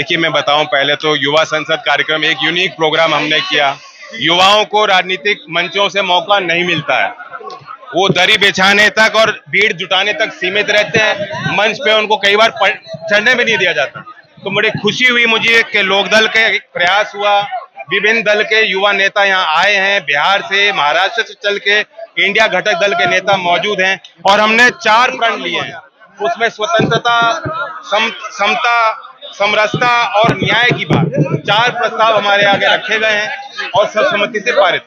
देखिए मैं बताऊं, पहले तो युवा संसद कार्यक्रम एक यूनिक प्रोग्राम हमने किया। युवाओं को राजनीतिक मंचों से मौका नहीं मिलता है, वो दरी बिछाने तक और भीड़ जुटाने तक सीमित रहते हैं। मंच पे उनको कई बार चढ़ने भी नहीं दिया जाता। तो बड़ी खुशी हुई मुझे कि लोकदल के एक प्रयास हुआ, विभिन्न दल के युवा नेता यहाँ आए हैं, बिहार से, महाराष्ट्र से चल के इंडिया घटक दल के नेता मौजूद हैं और हमने 4 प्रण लिए हैं। उसमें स्वतंत्रता, समता, समरसता और न्याय की बात, 4 प्रस्ताव हमारे आगे रखे गए हैं और सर्वसम्मति से पारित।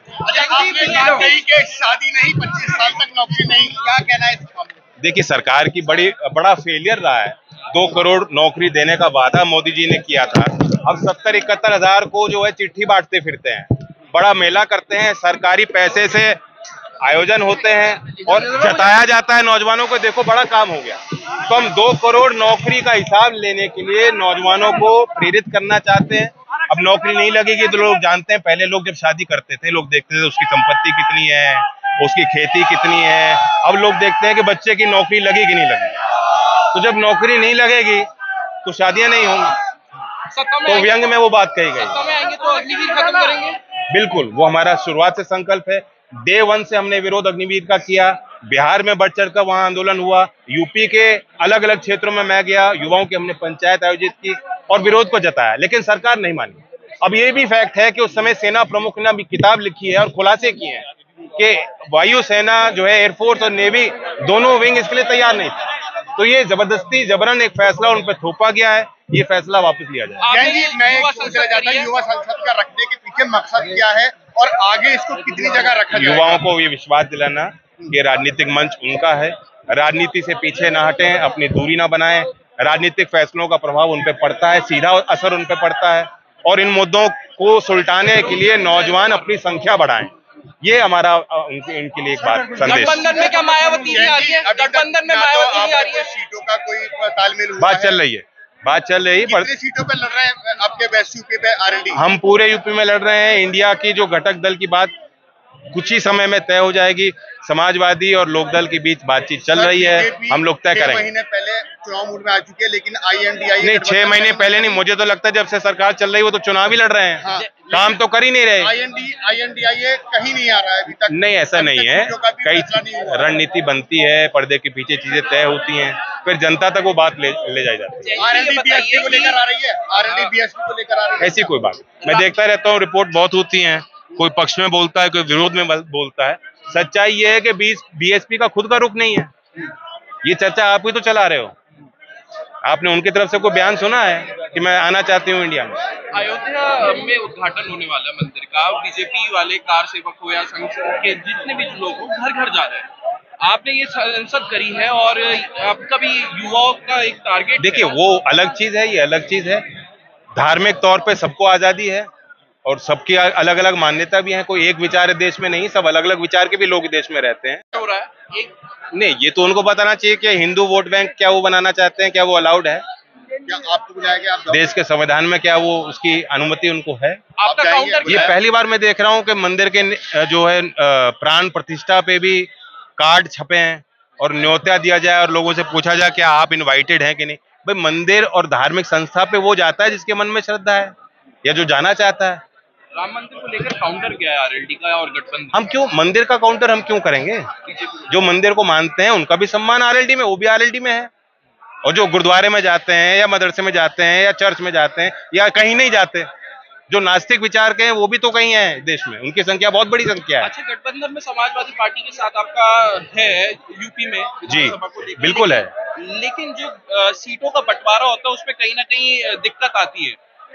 शादी नहीं, 25 साल तक नौकरी नहीं, क्या कहना है इस मामले में? देखिए सरकार की बड़ा फेलियर रहा है। 2 करोड़ नौकरी देने का वादा मोदी जी ने किया था, अब 70-71 हजार को जो है चिट्ठी बांटते फिरते हैं। बड़ा मेला करते हैं, सरकारी पैसे से आयोजन होते हैं और जताया जाता है नौजवानों को, देखो बड़ा काम हो गया। तो हम 2 करोड़ नौकरी का हिसाब लेने के लिए नौजवानों को प्रेरित करना चाहते हैं। अब नौकरी नहीं लगेगी तो लोग जानते हैं, पहले लोग जब शादी करते थे लोग देखते थे उसकी संपत्ति कितनी है, उसकी खेती कितनी है। अब लोग देखते हैं कि बच्चे की नौकरी लगेगी नहीं लगेगी। तो जब नौकरी नहीं लगेगी तो शादियां नहीं होंगी। तो व्यंग में वो बात कही गई। तो अग्निवीर खत्म करेंगे? बिल्कुल, वो हमारा शुरुआत से संकल्प है। डे 1 से हमने विरोध अग्निवीर का किया। बिहार में बढ़ चढ़कर वहां आंदोलन हुआ, यूपी के अलग अलग क्षेत्रों में मैं गया, युवाओं की हमने पंचायत आयोजित की और विरोध को जताया, लेकिन सरकार नहीं मानी। अब ये भी फैक्ट है कि उस समय सेना प्रमुख ने भी किताब लिखी है और खुलासे किए हैं कि वायुसेना जो है, एयरफोर्स और नेवी दोनों विंग इसके लिए तैयार नहीं थे। तो ये जबरदस्ती जबरन एक फैसला उन पर थोपा गया है, ये फैसला वापस लिया जाए। मैं पूछना चाहता हूं, युवा संसद का रखने के पीछे मकसद क्या है और आगे इसको कितनी जगह रखा जाएगा? युवाओं को ये विश्वास दिलाना कि राजनीतिक मंच उनका है, राजनीति से पीछे ना हटें, अपनी दूरी ना बनाएं। राजनीतिक फैसलों का प्रभाव उन पे पड़ता है, सीधा असर उन पे पड़ता है और इन मुद्दों को सुलझाने के लिए नौजवान अपनी संख्या बढ़ाएं। ये हमारा इनके लिए एक बात संदेश। गठबंधन में क्या मायावती आ रही है? गठबंधन में मायावती आ रही है? सीटों का कोई तालमेल हुआ? बात चल रही है पर कितनी सीटों पे लड़ रहे हैं आपके वेस्ट यूपी पे आरएलडी? हम पूरे यूपी में लड़ रहे हैं। इंडिया की जो घटक दल की बात कुछ ही समय में तय हो जाएगी। समाजवादी और लोकदल के बीच बातचीत चल रही है, हम लोग तय करेंगे। 6 महीने पहले चुनाव मूड में आ चुके हैं, लेकिन आईएनडीआई नहीं, 6 महीने पहले नहीं, मुझे तो लगता है जब से सरकार चल रही है वो तो चुनाव ही लड़ रहे हैं। हाँ, काम तो कर ही नहीं रहे। आईएनडीआई कहीं नहीं आ रहा है अभी तक। नहीं, ऐसा नहीं है, कई रणनीति बनती है, पर्दे के पीछे चीजें तय होती हैं, फिर जनता तक वो बात ले जाई जाती है। आरएलडी बीएसपी को लेकर आ रही है, आरएलडी बीएसपी को लेकर आ रही है। ऐसी कोई बात मैं देखता रहता हूँ, रिपोर्ट बहुत होती है, कोई पक्ष में बोलता है, कोई विरोध में बोलता है। सच्चाई ये है कि बीएसपी का खुद का रुख नहीं है। ये चर्चा आप ही तो चला रहे हो। आपने उनकी तरफ से कोई बयान सुना है कि मैं आना चाहती हूँ इंडिया में? अयोध्या में उद्घाटन होने वाला है मंदिर का, बीजेपी वाले कार सेवक हो या संघ के जितने भी लोग हो घर घर जा रहे हैं। आपने ये संसद करी है और आपका भी युवाओं का एक टारगेट। देखिए वो अलग चीज है, ये अलग चीज है। धार्मिक तौर पे सबको आजादी है और सबकी अलग अलग मान्यता भी है। कोई एक विचार है देश में नहीं, सब अलग अलग विचार के भी लोग देश में रहते हैं। हो रहा है एक नहीं, ये तो उनको बताना चाहिए कि हिंदू वोट बैंक क्या वो बनाना चाहते हैं, क्या वो अलाउड है? क्या आपको बुलाया गया? आप देश के संविधान में क्या वो उसकी अनुमति उनको है? आपका काउंटर ये पहली बार मैं देख रहा हूँ कि मंदिर के जो है प्राण प्रतिष्ठा पे भी कार्ड छपे हैं और न्योता दिया जाए और लोगों से पूछा जाए क्या आप इनवाइटेड हैं कि नहीं। भाई मंदिर और धार्मिक संस्था पे वो जाता है जिसके मन में श्रद्धा है या जो जाना चाहता है। राम मंदिर को लेकर काउंटर किया है आरएलडी का और गठबंधन। हम क्यों मंदिर का काउंटर हम क्यों करेंगे? जो मंदिर को मानते हैं उनका भी सम्मान आरएलडी में, वो भी आरएलडी में है। और जो गुरुद्वारे में जाते हैं या मदरसे में जाते हैं या चर्च में जाते हैं या कहीं नहीं जाते, जो नास्तिक विचार के हैं वो भी तो कहीं है देश में, उनकी संख्या बहुत बड़ी संख्या है। अच्छा, गठबंधन में समाजवादी पार्टी के साथ आपका है यूपी में जी बिल्कुल है, लेकिन जो सीटों का बंटवारा होता है उसमें कहीं ना कहीं दिक्कत आती है।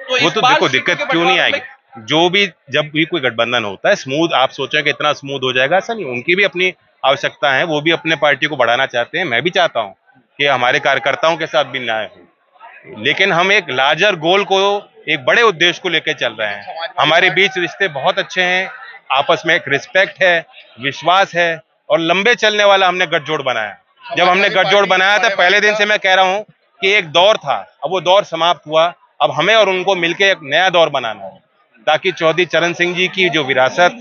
तो वो तो देखो दिक्कत क्यों नहीं आएगी, जो भी जब भी कोई गठबंधन होता है स्मूथ, आप सोचें कि इतना स्मूथ हो जाएगा, ऐसा नहीं। उनकी भी अपनी आवश्यकता है, वो भी अपने पार्टी को बढ़ाना चाहते हैं। मैं भी चाहता हूँ कि हमारे कार्यकर्ताओं के साथ भी न्याय हो, लेकिन हम एक लार्जर गोल को, एक बड़े उद्देश्य को लेकर चल रहे हैं। हमारे बीच रिश्ते बहुत अच्छे हैं, आपस में एक रिस्पेक्ट है, विश्वास है और लंबे चलने वाला हमने गठजोड़ बनाया। जब हमने गठजोड़ बनाया था पहले दिन से मैं कह रहा हूँ कि एक दौर था, अब वो दौर समाप्त हुआ, अब हमें और उनको मिलकर एक नया दौर बनाना है ताकि चौधरी चरण सिंह जी की जो विरासत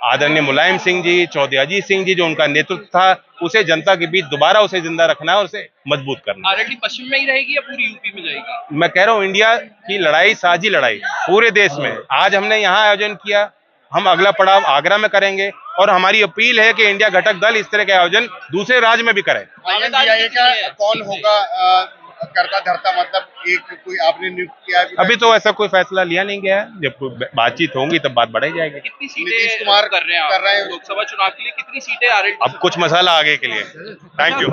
आदरणीय मुलायम सिंह जी, चौधरी अजीत सिंह जी, जो उनका नेतृत्व था, उसे जनता के बीच दोबारा उसे जिंदा रखना है और उसे मजबूत करना है। आरएलडी पश्चिम में ही रहेगी या पूरी यूपी में जाएगी? मैं कह रहा हूँ इंडिया की लड़ाई साझी लड़ाई पूरे देश में। आज हमने यहाँ आयोजन किया, हम अगला पड़ाव आगरा में करेंगे और हमारी अपील है कि इंडिया घटक दल इस तरह के आयोजन दूसरे राज्य में भी करें। INDIA का कौन होगा करता धरता, मतलब एक कोई आपने नियुक्त किया है? अभी तो ऐसा कोई फैसला लिया नहीं गया है, जब बातचीत होगी तब बात बढ़ाई जाएगी। कितनी नीतीश सीटें कुमार कर रहे हैं कर रहे हैं। लोकसभा चुनाव के लिए? कितनी सीटें आरएलडी? अब कुछ मसाला आगे के लिए। Thank you.